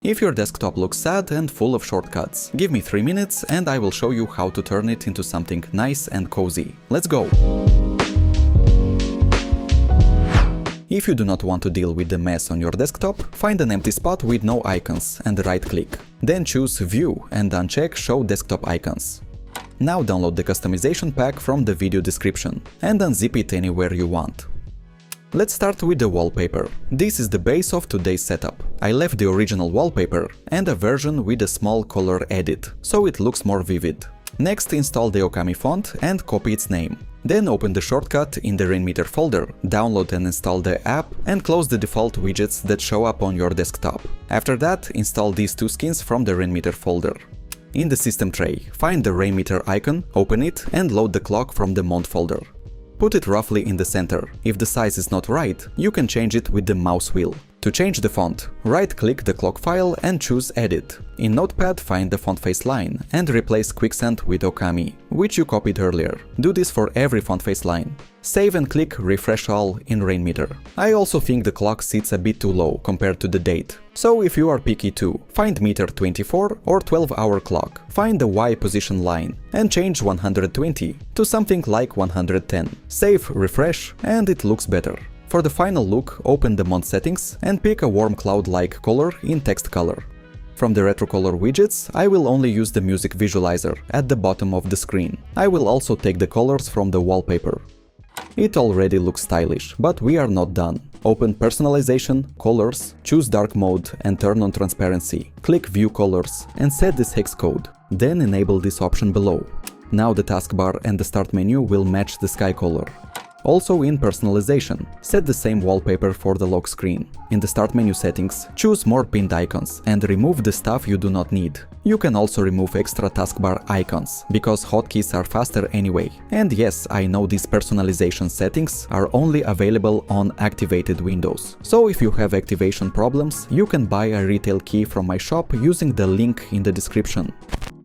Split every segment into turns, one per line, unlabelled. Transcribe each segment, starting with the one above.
If your desktop looks sad and full of shortcuts, give me 3 minutes and I will show you how to turn it into something nice and cozy. Let's go! If you do not want to deal with the mess on your desktop, find an empty spot with no icons and right-click. Then choose View and uncheck Show Desktop Icons. Now download the customization pack from the video description and unzip it anywhere you want. Let's start with the wallpaper. This is the base of today's setup. I left the original wallpaper and a version with a small color edit, so it looks more vivid. Next, install the 𝐥𝐢𝐬 font and copy its name. Then open the shortcut in the Rainmeter folder, download and install the app, and close the default widgets that show up on your desktop. After that, install these two skins from the Rainmeter folder. In the system tray, find the Rainmeter icon, open it, and load the clock from the Mont folder. Put it roughly in the center. If the size is not right, you can change it with the mouse wheel. To change the font, right-click the clock file and choose Edit. In Notepad, find the font face line and replace Quicksand with 𝐥𝐢𝐬, which you copied earlier. Do this for every font face line. Save and click Refresh All in Rainmeter. I also think the clock sits a bit too low compared to the date. So if you are picky too, find meter 24 or 12-hour clock. Find the Y position line and change 120 to something like 110. Save, refresh, and it looks better. For the final look, open the Mont settings and pick a warm cloud-like color in text color. From the retro color widgets, I will only use the music visualizer at the bottom of the screen. I will also take the colors from the wallpaper. It already looks stylish, but we are not done. Open Personalization, Colors, choose Dark Mode and turn on Transparency. Click View Colors and set this hex code. Then enable this option below. Now the taskbar and the Start menu will match the sky color. Also in Personalization, set the same wallpaper for the lock screen. In the Start menu settings, choose more pinned icons and remove the stuff you do not need. You can also remove extra taskbar icons, because hotkeys are faster anyway. And yes, I know these personalization settings are only available on activated Windows. So if you have activation problems, you can buy a retail key from my shop using the link in the description.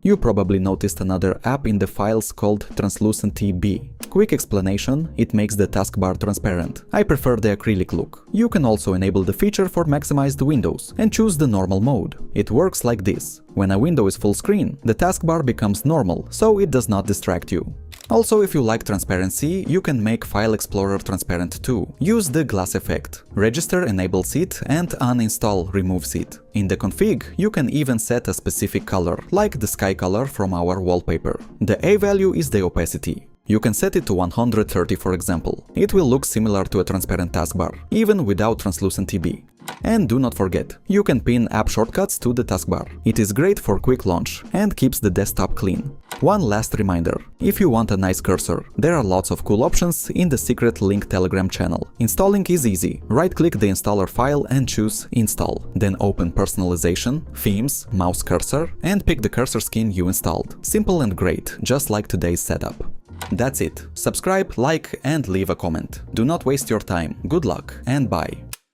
You probably noticed another app in the files called Translucent-B. Quick explanation, it makes the taskbar transparent. I prefer the acrylic look. You can also enable the feature for maximized windows and choose the normal mode. It works like this. When a window is full screen, the taskbar becomes normal, so it does not distract you. Also, if you like transparency, you can make File Explorer transparent too. Use the glass effect. Register enables it and uninstall removes it. In the config, you can even set a specific color, like the sky color from our wallpaper. The A value is the opacity. You can set it to 130, for example. It will look similar to a transparent taskbar, even without Translucent-B. And do not forget, you can pin app shortcuts to the taskbar. It is great for quick launch and keeps the desktop clean. One last reminder, if you want a nice cursor, there are lots of cool options in the secret link Telegram channel. Installing is easy. Right-click the installer file and choose Install. Then open Personalization, Themes, Mouse Cursor, and pick the cursor skin you installed. Simple and great, just like today's setup. That's it. Subscribe, like, and leave a comment. Do not waste your time. Good luck and bye.